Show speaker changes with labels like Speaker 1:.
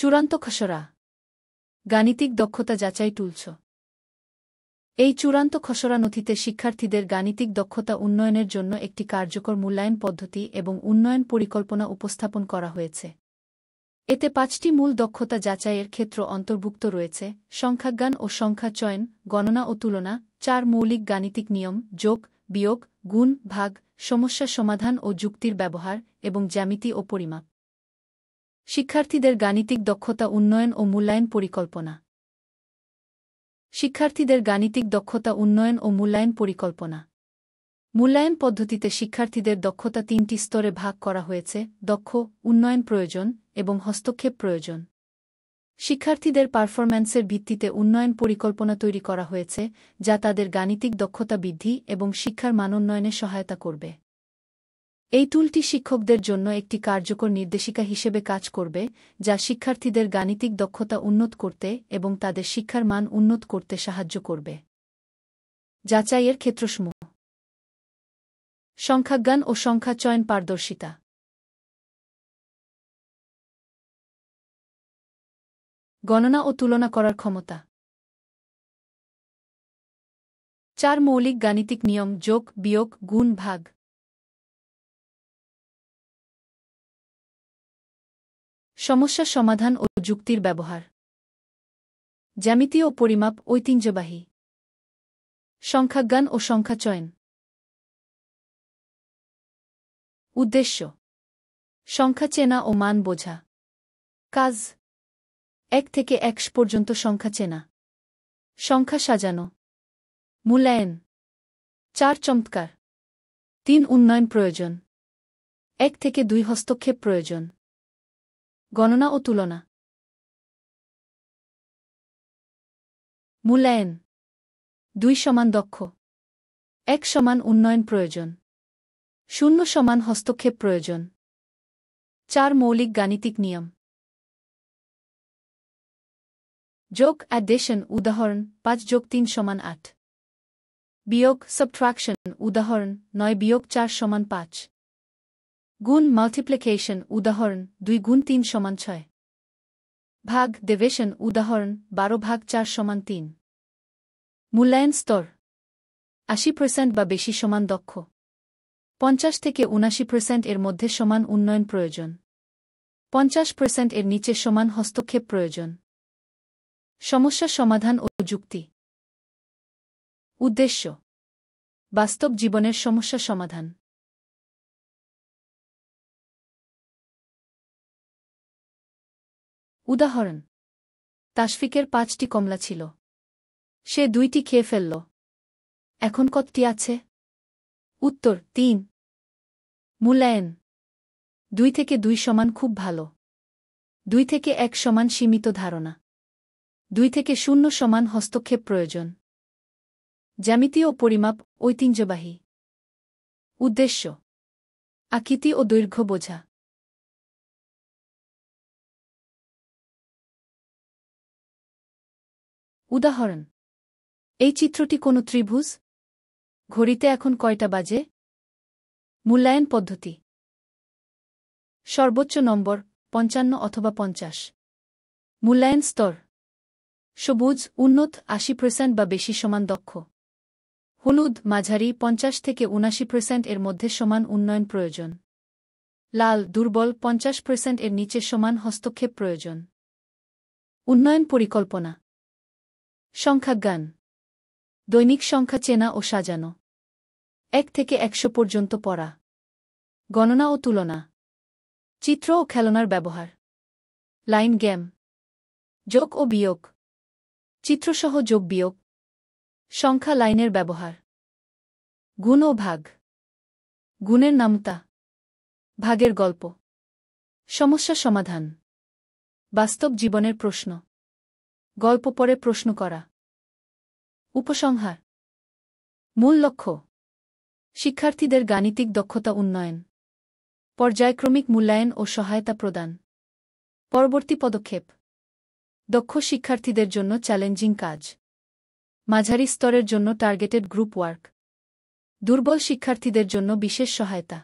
Speaker 1: চূড়ান্ত খসড়া গাণিতিক দক্ষতা যাচাই টুলস। এই চূড়ান্ত খসড়া নথিতে শিক্ষার্থীদের গাণিতিক দক্ষতা উন্নয়নের জন্য একটি কার্যকর মূল্যায়ন পদ্ধতি এবং উন্নয়ন পরিকল্পনা উপস্থাপন করা হয়েছে। এতে ৫টি মূল দক্ষতা যাচাইয়ের ক্ষেত্র অন্তর্ভুক্ত রয়েছে: সংখ্যাজ্ঞান ও সংখ্যা চয়ন, গণনা ও তুলনা, ৪ মৌলিক গাণিতিক নিয়ম, যোগ, বিয়োগ, গুণ, ভাগ, সমস্যা সমাধান ও যুক্তির ব্যবহার, এবং জ্যামিতি ও পরিমাপ। শিক্ষার্থীদের গাণিতিক দক্ষতা উন্নয়ন ও মূল্যায়ন পরিকল্পনা। শিক্ষার্থীদের গাণিতিক দক্ষতা উন্নয়ন ও মূল্যায়ন পরিকল্পনা। মূল্যায়ন পদ্ধতিতে শিক্ষার্থীদের দক্ষতা ৩টি স্তরে ভাগ করা হয়েছে: দক্ষ, উন্নয়ন প্রয়োজন, এবং হস্তক্ষেপ প্রয়োজন। শিক্ষার্থীদের পারফরম্যান্সের ভিত্তিতে উন্নয়ন পরিকল্পনা তৈরি করা হয়েছে, যা তাদের গাণিতিক দক্ষতা বৃদ্ধি এবং শিক্ষার মানোন্নয়নে সহায়তা করবে। এই টুলটি শিক্ষকদের জন্য একটি কার্যকর নির্দেশিকা হিসেবে কাজ করবে, যা শিক্ষার্থীদের গাণিতিক দক্ষতা উন্নত করতে এবং তাদের শিক্ষার মান উন্নত করতে সাহায্য করবে। যাচাইয়ের ক্ষেত্রসমূহ: সংখ্যাজ্ঞান ও সংখ্যা চয়ন পারদর্শিতা। গণনা ও তুলনা করার ক্ষমতা। ৪ মৌলিক গাণিতিক নিয়ম, যোগ, বিয়োগ, গুণ, ভাগ। সমস্যা সমাধান ও যুক্তির ব্যবহার। জ্যামিতি ও পরিমাপ ঐতিহ্যবাহী। সংখ্যাজ্ঞান ও সংখ্যা চয়ন। উদ্দেশ্য: সংখ্যা চেনা ও মান বোঝা। কাজ: ১ থেকে ১০০ পর্যন্ত সংখ্যা চেনা। সংখ্যা সাজানো। মূল্যায়ন: ৪ চমৎকার। ৩ উন্নয়ন প্রয়োজন। ১ থেকে ২ হস্তক্ষেপ প্রয়োজন। গণনা ও তুলনা। মূল্যায়ন: ২ সমান দক্ষ। ১ সমান উন্নয়ন প্রয়োজন। ০ সমান হস্তক্ষেপ প্রয়োজন। ৪ মৌলিক গাণিতিক নিয়ম। যোগ, অ্যাডিশন, উদাহরণ ৫ যোগ ৩ সমান ৮। বিয়োগ, সাবট্রাকশন, উদাহরণ ৯ বিয়োগ ৪ সমান ৫। গুণ, মাল্টিপ্লিকেশন, উদাহরণ ২ গুণ ৩ সমান ৬। ভাগ, ডিভিশন, উদাহরণ ১২ ভাগ ৪ সমান ৩। মূল্যায়ন স্তর: ৮০% বা বেশি সমান দক্ষ। ৫০ থেকে ৭৯% এর মধ্যে সমান উন্নয়ন প্রয়োজন। ৫০% এর নিচে সমান হস্তক্ষেপ প্রয়োজন। সমস্যা সমাধান ও যুক্তি। উদ্দেশ্য: বাস্তব জীবনের সমস্যা সমাধান। উদাহরণ: তাশফিকের ৫টি কমলা ছিল। সে ২টি খেয়ে ফেলল। এখন কতটি আছে? উত্তর: ৩। মূল্যায়ন: ২ থেকে ২ সমান খুব ভালো। ২ থেকে ১ সমান সীমিত ধারণা। ২ থেকে ০ সমান হস্তক্ষেপ প্রয়োজন। জ্যামিতি ও পরিমাপ ঐতিহ্যবাহী। উদ্দেশ্য: আকৃতি ও দৈর্ঘ্য বোঝা। উদাহরণ: এই চিত্রটি কোনো ত্রিভুজ? ঘড়িতে এখন কয়টা বাজে? মূল্যায়ন পদ্ধতি: সর্বোচ্চ নম্বর ৫৫ অথবা ৫০। মূল্যায়ন স্তর: সবুজ, উন্নত ৮০% বা বেশি সমান দক্ষ। হলুদ, মাঝারি ৫০ থেকে ৭৯% এর মধ্যে সমান উন্নয়ন প্রয়োজন। লাল, দুর্বল ৫০% এর নিচে সমান হস্তক্ষেপ প্রয়োজন। উন্নয়ন পরিকল্পনা। সংখ্যাজ্ঞান: দৈনিক সংখ্যা চেনা ও সাজানো। ১ থেকে ১০০ পর্যন্ত পড়া। গণনা ও তুলনা। চিত্র ও খেলনার ব্যবহার। Line game. যোগ ও বিয়োগ। চিত্রসহ যোগ বিয়োগ। সংখ্যা লাইনের ব্যবহার। গুণ ও ভাগ। গুণের নামতা। ভাগের গল্প। সমস্যা সমাধান। বাস্তব জীবনের প্রশ্ন। গল্প পড়ে প্রশ্ন করা। উপসংহার: মূল লক্ষ্য: শিক্ষার্থীদের গাণিতিক দক্ষতা উন্নয়ন। পর্যায়ক্রমিক মূল্যায়ন ও সহায়তা প্রদান। পরবর্তী পদক্ষেপ: দক্ষ শিক্ষার্থীদের জন্য চ্যালেঞ্জিং কাজ। মাঝারি স্তরের জন্য টার্গেটেড গ্রুপ ওয়ার্ক। দুর্বল শিক্ষার্থীদের জন্য বিশেষ সহায়তা।